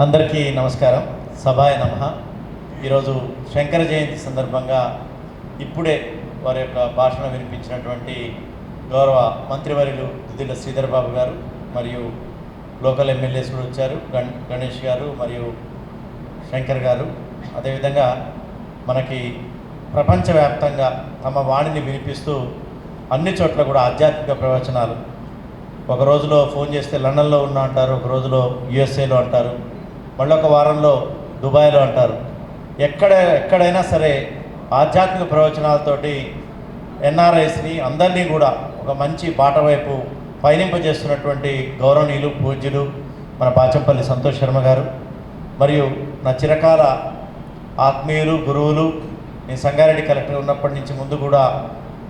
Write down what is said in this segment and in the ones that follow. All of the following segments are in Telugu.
అందరికీ నమస్కారం. సభాయ నమః. ఈరోజు శంకర జయంతి సందర్భంగా ఇప్పుడే వారి యొక్క భాషణ వినిపించినటువంటి గౌరవ మంత్రివర్యులు దుద్దిళ్ల శ్రీధర్ బాబు గారు మరియు లోకల్ ఎమ్మెల్యేస్ కూడా వచ్చారు, గణేష్ గారు మరియు శంకర్ గారు. అదేవిధంగా మనకి ప్రపంచవ్యాప్తంగా తమ వాణిని వినిపిస్తూ అన్ని చోట్ల కూడా ఆధ్యాత్మిక ప్రవచనాలు, ఒక రోజులో ఫోన్ చేస్తే లండన్లో ఉన్నా అంటారు, ఒక రోజులో యుఎస్ఏలో అంటారు, మళ్ళీ ఒక వారంలో దుబాయ్లో అంటారు. ఎక్కడైనా సరే ఆధ్యాత్మిక ప్రవచనాలతోటి ఎన్ఆర్ఐస్ని అందరినీ కూడా ఒక మంచి బాట వైపు పయనింపజేస్తున్నటువంటి గౌరవనీయులు పూజ్యులు మన బాచంపల్లి సంతోష్ శర్మ గారు మరియు నా చిరకాల ఆత్మీయులు గురువులు, నేను సంగారెడ్డి కలెక్టర్ ఉన్నప్పటి నుంచి ముందు కూడా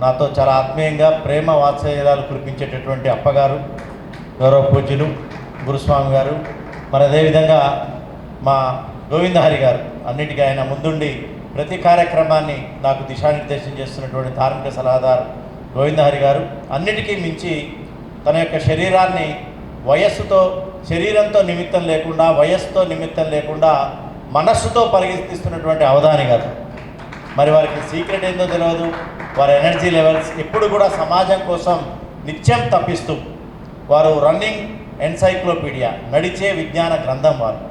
నాతో చాలా ఆత్మీయంగా ప్రేమ వాత్సల్యాలు కురిపించేటటువంటి అప్పగారు, గౌరవ పూజ్యులు గురుస్వామి గారు, మరి అదేవిధంగా మా గోవిందహరి గారు, అన్నిటికీ ఆయన ముందుండి ప్రతి కార్యక్రమాన్ని నాకు దిశానిర్దేశం చేస్తున్నటువంటి ధార్మిక సలహాదారు గోవిందహరి గారు, అన్నిటికీ మించి తన యొక్క శరీరాన్ని శరీరంతో నిమిత్తం లేకుండా, వయస్సుతో నిమిత్తం లేకుండా మనస్సుతో పరిగెత్తిస్తున్నటువంటి అవధాని గారు. మరి వారికి సీక్రెట్ ఏందో తెలియదు, వారి ఎనర్జీ లెవెల్స్ ఎప్పుడు కూడా సమాజం కోసం నిత్యం తప్పిస్తూ, వారు రన్నింగ్ ఎన్సైక్లోపీడియా, నడిచే విజ్ఞాన గ్రంథం వారు.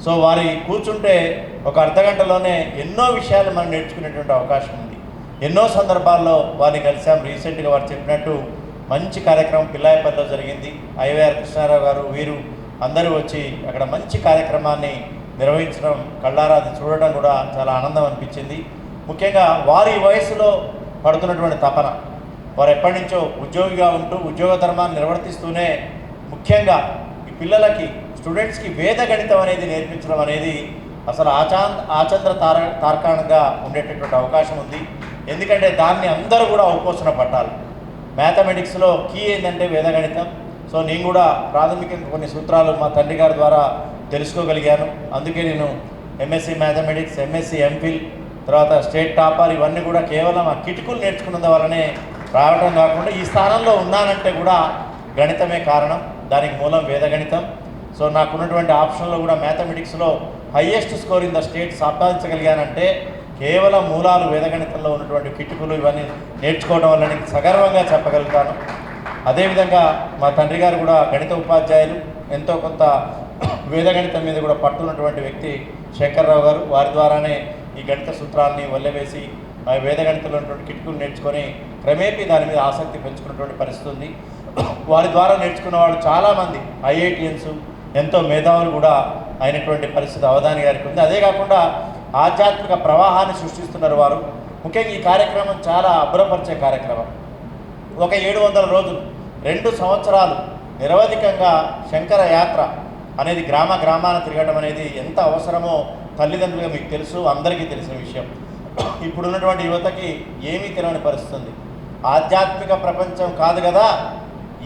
సో వారి కూర్చుంటే ఒక అర్ధగంటలోనే ఎన్నో విషయాలు మనం నేర్చుకునేటువంటి అవకాశం ఉంది. ఎన్నో సందర్భాల్లో వారిని కలిసాం. రీసెంట్గా వారు చెప్పినట్టు మంచి కార్యక్రమం పిల్లాయపల్లిలో జరిగింది. ఐవైఆర్ కృష్ణారావు గారు, వీరు అందరూ వచ్చి అక్కడ మంచి కార్యక్రమాన్ని నిర్వహించడం, కళ్ళారాది చూడడం కూడా చాలా ఆనందం అనిపించింది. ముఖ్యంగా వారి వయసులో పడుతున్నటువంటి తపన, వారు ఎప్పటి నుంచో ఉద్యోగిగా ఉంటూ ఉద్యోగ ధర్మాన్ని నిర్వర్తిస్తూనే ముఖ్యంగా ఈ పిల్లలకి, స్టూడెంట్స్కి వేద గణితం అనేది నేర్పించడం అనేది అసలు ఆచంద్ర తార్కాణంగా ఉండేటటువంటి అవకాశం ఉంది. ఎందుకంటే దాన్ని అందరూ కూడా ఉపోసన పట్టాలి. మ్యాథమెటిక్స్లో కీ ఏంటంటే వేద గణితం. సో నేను కూడా ప్రాథమికంగా కొన్ని సూత్రాలు మా తండ్రి గారి ద్వారా తెలుసుకోగలిగాను. అందుకే నేను ఎంఎస్సి మ్యాథమెటిక్స్, ఎంఎస్సి ఎంఫిల్, తర్వాత స్టేట్ టాపర్, ఇవన్నీ కూడా కేవలం ఆ కిటుకులు నేర్చుకున్నందు వల్లనే రావడం కాకుండా ఈ స్థానంలో ఉన్నానంటే కూడా గణితమే కారణం. దానికి మూలం వేద గణితం. సో నాకున్నటువంటి ఆప్షన్లో కూడా మ్యాథమెటిక్స్లో highest score in the state సంపాదించగలిగానంటే కేవలం మూలాలు వేదగణితంలో ఉన్నటువంటి కిటుకులు ఇవన్నీ నేర్చుకోవడం వల్ల నేను సగర్వంగా చెప్పగలుగుతాను. అదేవిధంగా మా తండ్రి గారు కూడా గణిత ఉపాధ్యాయులు, ఎంతో కొంత వేదగణితం మీద కూడా పట్టున్నటువంటి వ్యక్తి శంకర్రావు గారు. వారి ద్వారానే ఈ గణిత సూత్రాలని వల్లవేసి వేదగణితంలో ఉన్నటువంటి కిటుకులు నేర్చుకొని క్రమేపీ దాని మీద ఆసక్తి పెంచుకున్నటువంటి పరిస్థితి ఉంది. వారి ద్వారా నేర్చుకున్న వాళ్ళు చాలామంది ఐఐటియన్స్, ఎంతో మేధావులు కూడా అయినటువంటి పరిస్థితి అవధాని గారికి ఉంది. అదే కాకుండా ఆధ్యాత్మిక ప్రవాహాన్ని సృష్టిస్తున్నారు వారు. ముఖ్యంగా ఈ కార్యక్రమం చాలా అబ్బురపరిచే కార్యక్రమం. ఒక 700 రోజులు, 2 సంవత్సరాలు నిరవధికంగా శంకర యాత్ర అనేది గ్రామాన తిరగడం అనేది ఎంత అవసరమో తల్లిదండ్రులుగా మీకు తెలుసు, అందరికీ తెలిసిన విషయం. ఇప్పుడున్నటువంటి యువతకి ఏమీ తెలియని పరిస్థితి ఉంది. ఆధ్యాత్మిక ప్రపంచం కాదు కదా,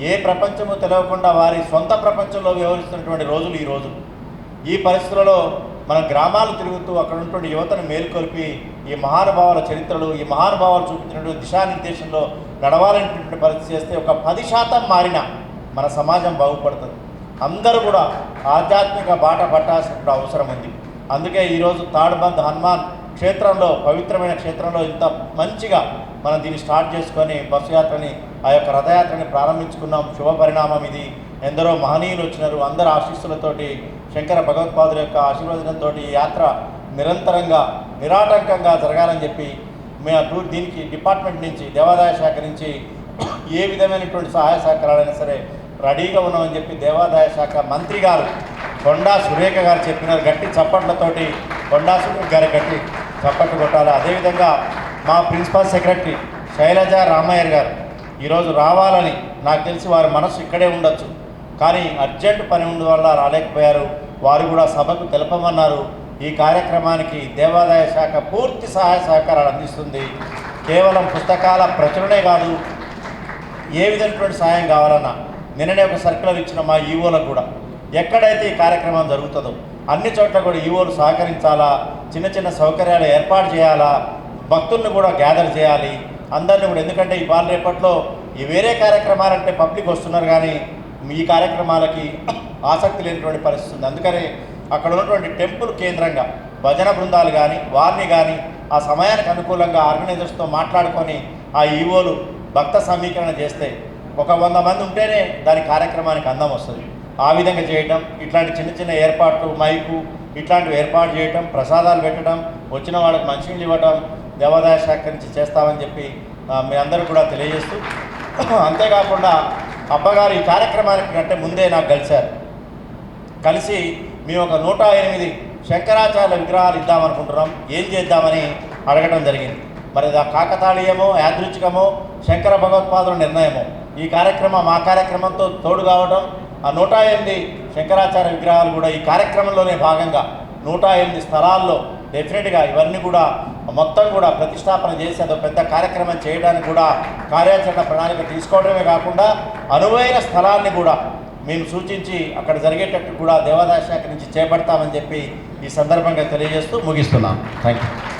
ఏ ప్రపంచము తెలియకుండా వారి సొంత ప్రపంచంలో వ్యవహరిస్తున్నటువంటి రోజులు ఈ రోజు. ఈ పరిస్థితులలో మన గ్రామాలు తిరుగుతూ అక్కడ ఉన్నటువంటి యువతను మేల్కొల్పి ఈ మహానుభావుల చరిత్రలు, ఈ మహానుభావులు చూపించినటువంటి దిశానిర్దేశంలో నడవాలనేటువంటి పరిస్థితి చేస్తే ఒక 10% మారినా మన సమాజం బాగుపడుతుంది. అందరూ కూడా ఆధ్యాత్మిక బాట పట్టాల్సిన అవసరం ఉంది. అందుకే ఈరోజు తాడ్బంద్ హనుమాన్ క్షేత్రంలో, పవిత్రమైన క్షేత్రంలో ఇంత మంచిగా మనం దీన్ని స్టార్ట్ చేసుకొని బస్సు యాత్రని, ఆ యొక్క రథయాత్రని ప్రారంభించుకున్నాం. శుభ పరిణామం ఇది. ఎందరో మహనీయులు వచ్చినారు. అందరి ఆశీస్సులతోటి, శంకర భగవత్పాదుల యొక్క ఆశీర్వచనంతో ఈ యాత్ర నిరంతరంగా నిరాటంకంగా జరగాలని చెప్పి మేము దీనికి డిపార్ట్మెంట్ నుంచి, దేవాదాయ శాఖ నుంచి ఏ విధమైనటువంటి సహాయ సహకారాలైనా సరే రెడీగా ఉన్నామని చెప్పి దేవాదాయ శాఖ మంత్రి గారు కొండా సురేఖ గారు చెప్పినారు. గట్టి చప్పట్లతోటి కొండా సురేఖ గారి గట్టి చప్పట్లు కొట్టాలి. అదేవిధంగా మా ప్రిన్సిపల్ సెక్రటరీ శైలజ రామయ్య గారు ఈరోజు రావాలని, నాకు తెలిసి వారి మనసు ఇక్కడే ఉండొచ్చు, కానీ అర్జెంట్ పని ఉండి వల్ల రాలేకపోయారు. వారు కూడా సభకు తెలపమన్నారు. ఈ కార్యక్రమానికి దేవాదాయ శాఖ పూర్తి సహాయ సహకారాలు అందిస్తుంది. కేవలం పుస్తకాల ప్రచురణే కాదు, ఏ విధమైనటువంటి సహాయం కావాలన్నా నిన్ననే ఒక సర్క్యులర్ ఇచ్చిన మా ఈవోలకు కూడా ఎక్కడైతే ఈ కార్యక్రమం జరుగుతుందో అన్ని చోట్ల కూడా ఈవోలు సహకరించాలా, చిన్న చిన్న సౌకర్యాలు ఏర్పాటు చేయాలా, భక్తులను కూడా గ్యాదర్ చేయాలి అందరినీ కూడా. ఎందుకంటే ఇవాళ రేపట్లో ఈ వేరే కార్యక్రమాలంటే పబ్లిక్ వస్తున్నారు, కానీ ఈ కార్యక్రమాలకి ఆసక్తి లేనటువంటి పరిస్థితి ఉంది. అందుకని అక్కడ ఉన్నటువంటి టెంపుల్ కేంద్రంగా భజన బృందాలు కానీ వారిని కానీ ఆ సమయానికి అనుకూలంగా ఆర్గనైజర్స్తో మాట్లాడుకొని ఆ ఈవోలు భక్త సమీకరణ చేస్తే ఒక 100 మంది ఉంటేనే దాని కార్యక్రమానికి అందం వస్తుంది. ఆ విధంగా చేయటం, ఇట్లాంటి చిన్న చిన్న ఏర్పాట్లు, మైకు ఇట్లాంటివి ఏర్పాటు చేయటం, ప్రసాదాలు పెట్టడం, వచ్చిన వాళ్ళకి మంచినీళ్ళు ఇవ్వడం దేవాదాయ శాఖ నుంచి చేస్తామని చెప్పి మీ అందరూ కూడా తెలియజేస్తూ, అంతేకాకుండా అబ్బగారు ఈ కార్యక్రమానికి కంటే ముందే నాకు కలిసి మేము ఒక 108 శంకరాచార్య విగ్రహాలు ఇద్దామనుకుంటున్నాం, ఏం చేద్దామని అడగడం జరిగింది. మరి అది కాకతాళీయమో యాదృచ్ఛికమో శంకర భగవత్పాదుల నిర్ణయమో ఈ కార్యక్రమం మా కార్యక్రమంతో తోడు కావడం, ఆ 108 శంకరాచార్య విగ్రహాలు కూడా ఈ కార్యక్రమంలోనే భాగంగా 108 స్థలాల్లో డెఫినెట్గా ఇవన్నీ కూడా మొత్తం కూడా ప్రతిష్టాపన చేసి అదొక పెద్ద కార్యక్రమం చేయడానికి కూడా కార్యాచరణ ప్రణాళిక తీసుకోవడమే కాకుండా అనువైన స్థలాన్ని కూడా మేము సూచించి అక్కడ జరిగేటట్టు కూడా దేవాదాయ శాఖ నుంచి చేపడతామని చెప్పి ఈ సందర్భంగా తెలియజేస్తూ ముగిస్తున్నాం. Thank you.